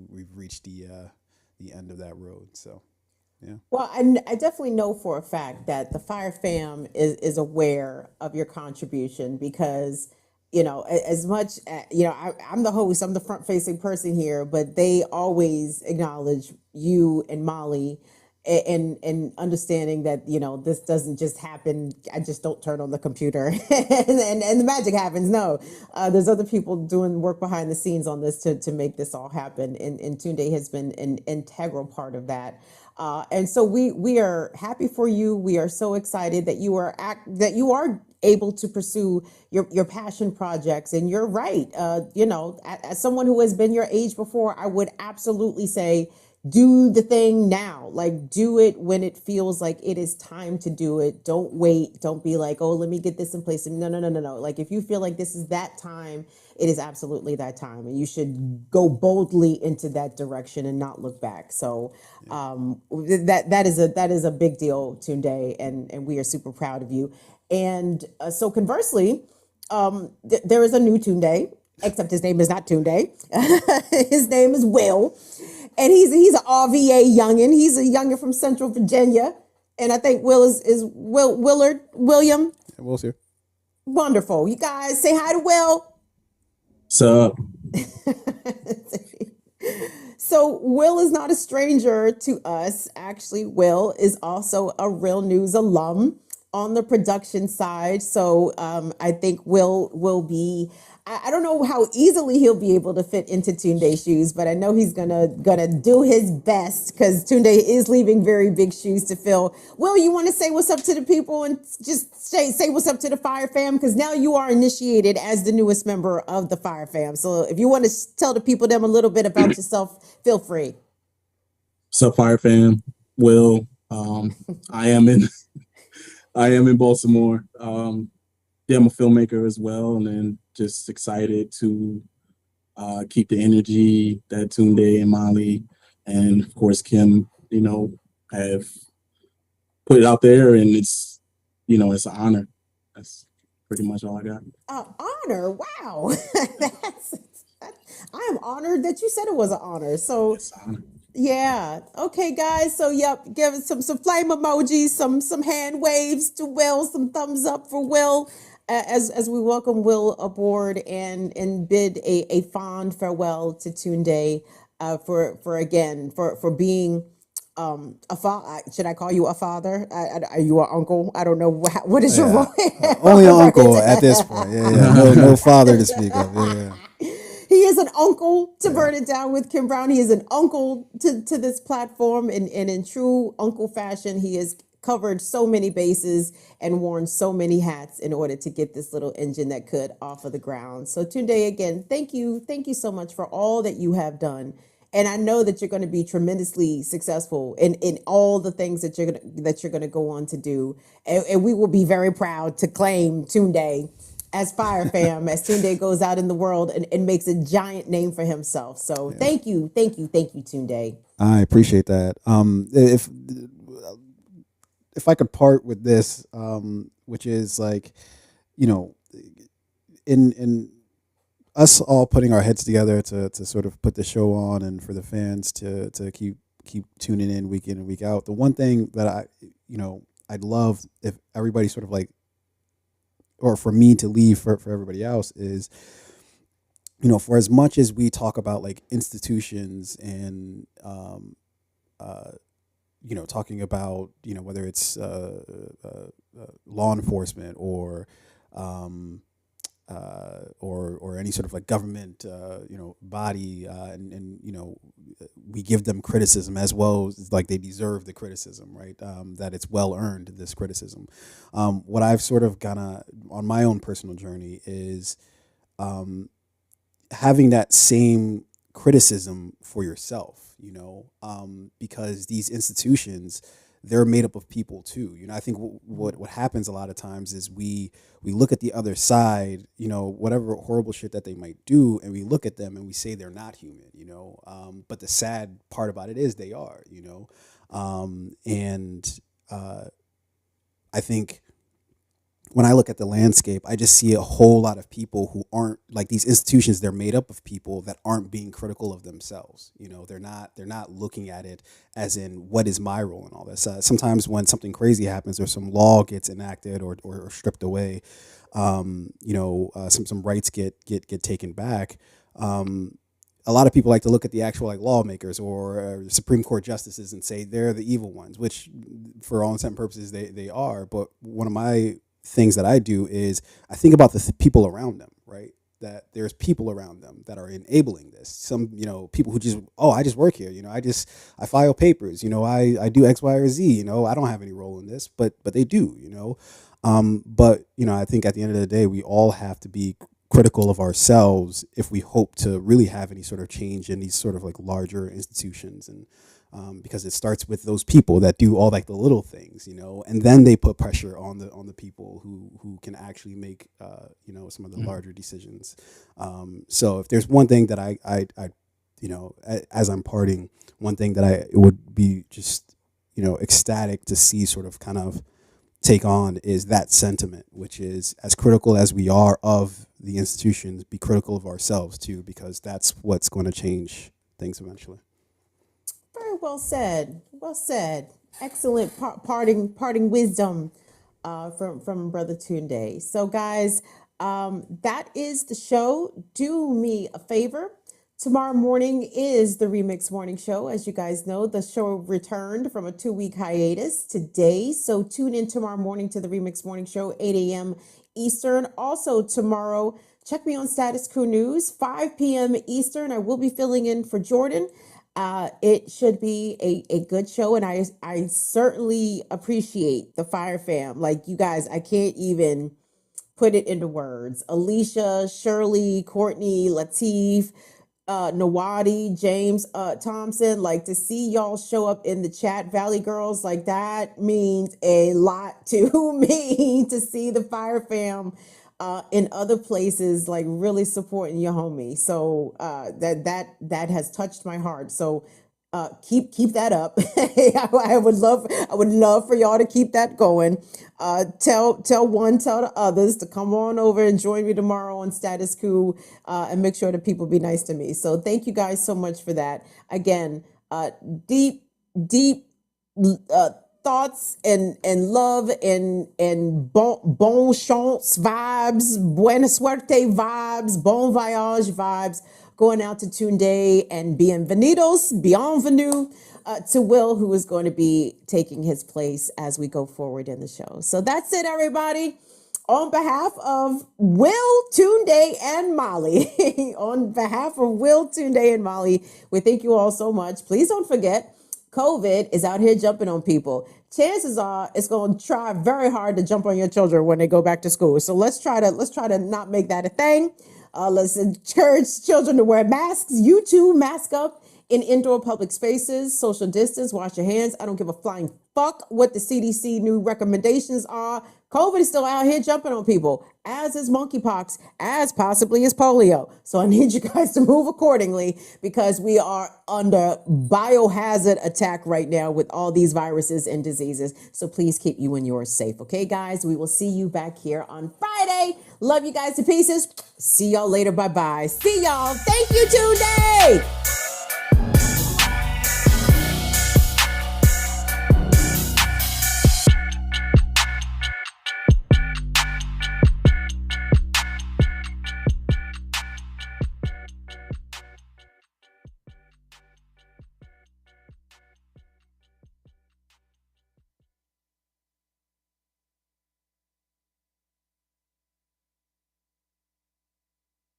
Speaker 15: we've reached the end of that road. So yeah.
Speaker 1: Well, and I definitely know for a fact that the Fire Fam is aware of your contribution, because as much I'm the host, I'm the front facing person here, but they always acknowledge you and Molly and understanding that, you know, this doesn't just happen. I just don't turn on the computer and the magic happens. No, there's other people doing work behind the scenes on this to make this all happen. And Tunde has been an integral part of that. And so we are happy for you. We are so excited that you are able to pursue your passion projects. And you're right. You know, as someone who has been your age before, I would absolutely say, do the thing now. Like, do it when it feels like it is time to do it. Don't wait. Don't be like, oh, let me get this in place. No, no, no, no, no. Like, if you feel like this is that time, it is absolutely that time. And you should go boldly into that direction and not look back. So that is a big deal, Tunde, and we are super proud of you. And so conversely, there is a new Tunde, except his name is not Tunde. His name is Will. And he's an RVA youngin. He's a youngin from Central Virginia. And I think Will is William.
Speaker 15: Will's here.
Speaker 1: Wonderful. You guys say hi to Will.
Speaker 16: What's up?
Speaker 1: So Will is not a stranger to us. Actually, Will is also a Real News alum on the production side. So I think Will be, I don't know how easily he'll be able to fit into Tunde's shoes, but I know he's gonna do his best, because Tunde is leaving very big shoes to fill. Will, you want to say what's up to the people and just say what's up to the Fire Fam? Because now you are initiated as the newest member of the Fire Fam. So if you want to tell the people them a little bit about yourself, feel free.
Speaker 16: What's up, Fire Fam? Will, I am in Baltimore. Yeah, I'm a filmmaker as well, and then just excited to keep the energy that Tunde and Molly and of course Kim, you know, have put it out there, and it's, you know, it's an honor. That's pretty much all I got.
Speaker 1: Honor, wow. I am honored that you said it was an honor. So
Speaker 16: it's an honor.
Speaker 1: Yeah. Okay, guys. So give us some flame emojis, some hand waves to Will, some thumbs up for Will, as we welcome Will aboard and bid a fond farewell to Tunde, for being a father. Should I call you a father? Are you an uncle? I don't know what is your role.
Speaker 15: Only an uncle at this point. Yeah. No father to speak of. Yeah.
Speaker 1: He is an uncle to Burn It Down with Kim Brown. He is an uncle to this platform. And in true uncle fashion, he has covered so many bases and worn so many hats in order to get this little engine that could off of the ground. So Tunde, again, thank you so much for all that you have done. And I know that you're going to be tremendously successful in all the things that you're going to go on to do. And we will be very proud to claim Tunde as Fire Fam, as Tunde goes out in the world and makes a giant name for himself. So thank you, Tunde.
Speaker 15: I appreciate that. If I could part with this, which is like, you know, in us all putting our heads together to sort of put the show on, and for the fans to keep tuning in week and week out. The one thing that I'd love if everybody sort of like, or for me to leave for everybody else is, you know, for as much as we talk about like institutions and, you know, talking about, you know, whether it's law enforcement or any sort of like government, you know, body, and you know, we give them criticism as well as like they deserve the criticism, right? That it's well earned, this criticism. What I've sort of gone on my own personal journey is having that same criticism for yourself, you know, because these institutions, they're made up of people too. You know, I think what happens a lot of times is we look at the other side, you know, whatever horrible shit that they might do, and we look at them and we say they're not human, you know. But the sad part about it is they are, you know. I think when I look at the landscape, I just see a whole lot of people who aren't like these institutions. They're made up of people that aren't being critical of themselves. You know, they're not looking at it as in what is my role in all this. Sometimes when something crazy happens or some law gets enacted or stripped away, you know, some rights get taken back. a lot of people like to look at the actual like lawmakers or Supreme Court justices and say they're the evil ones, which for all intents and purposes they are. But one of my things that I do is I think about the people around them, right? That there's people around them that are enabling this. Some, people who just, I just work here, I file papers, I do X, Y, or Z, I don't have any role in this, but they do, but I think at the end of the day, we all have to be critical of ourselves if we hope to really have any sort of change in these sort of like larger institutions. And because it starts with those people that do all like the little things, and then they put pressure on the people who can actually make some of the larger decisions. So if there's one thing that I as I'm parting, one thing that it would be just ecstatic to see sort of kind of take on is that sentiment, which is as critical as we are of the institutions, be critical of ourselves too, because that's what's going to change things eventually.
Speaker 1: Very well said. Well said. Excellent parting wisdom from Brother Tunde. So guys, that is the show. Do me a favor. Tomorrow morning is the Remix Morning Show. As you guys know, the show returned from a 2-week hiatus today. So tune in tomorrow morning to the Remix Morning Show, 8 a.m. Eastern. Also tomorrow, check me on Status Quo News, 5 p.m. Eastern. I will be filling in for Jordan. It should be a good show, and I certainly appreciate the Fire Fam. Like, you guys, I can't even put it into words. Alicia, Shirley, Courtney, Lateef, Nawadi, James, Thompson, like, to see y'all show up in the chat, Valley Girls, like, that means a lot to me, to see the Fire Fam in other places, like, really supporting your homie. So that has touched my heart. So keep that up. I would love for y'all to keep that going. Tell the others to come on over and join me tomorrow on Status Quo, and make sure that people be nice to me. So thank you guys so much for that. Again, deep thoughts and love and bon chance vibes, buena suerte vibes, bon voyage vibes going out to Tunde, and bienvenue to Will, who is going to be taking his place as we go forward in the show. So that's it, everybody. On behalf of Will, Tunde, and Molly, we thank you all so much. Please don't forget, COVID is out here jumping on people. Chances are it's going to try very hard to jump on your children when they go back to school. So let's try to not make that a thing. Let's encourage children to wear masks. You too, mask up in indoor public spaces, social distance, wash your hands. I don't give a flying fuck what the CDC new recommendations are. COVID is still out here jumping on people, as is monkeypox, as possibly is polio. So I need you guys to move accordingly, because we are under biohazard attack right now with all these viruses and diseases. So please keep you and yours safe. Okay, guys, we will see you back here on Friday. Love you guys to pieces. See y'all later. Bye-bye. See y'all. Thank you, Tunde.